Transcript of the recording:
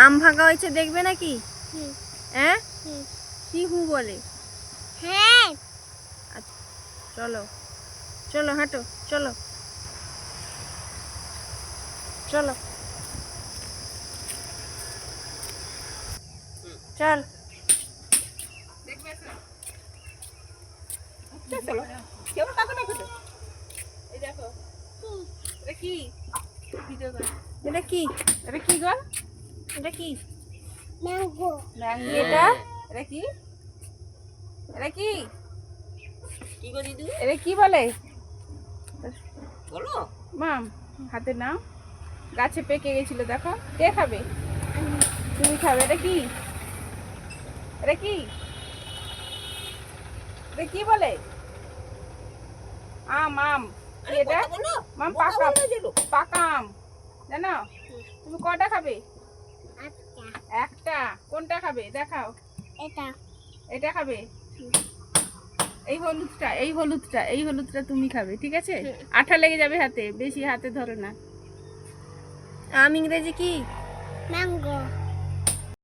আম ভাঙা হয়েছে দেখবে নাকি? হ্যাঁ, কি হু বলে? হ্যাঁ, চলো চলো হাঁটো, চলো চলো চল। চলো কেউ টাকা না খেতে। এই দেখো এটা কি ভিডিও কর। এটা কি? এটা কি গো? এটা কি? ম্যাঙ্গো। ম্যাঙ্গো। এটা এটা কি? এটা কি? কি গো দিদু? এটা কি বলে? বলো মাম, হাতে নাও। গাছে পেকে গেছিল দেখো। কে খাবে? তুমি খাবে। এটা কি? এটা কি? এটা কি বলে? আম আম। কি এটা? মাম পাকা পাকা আম। জানো? তুমি কটা খাবে? আচ্ছা, একটা। কোনটা খাবে দেখাও। এটা এটা খাবে। এই হলুদটা, এই হলুদটা, এই হলুদটা তুমি খাবে, ঠিক আছে? আঠা লেগে যাবে হাতে, বেশি হাতে ধরো না। আম ইংরেজি কি? ম্যাঙ্গো।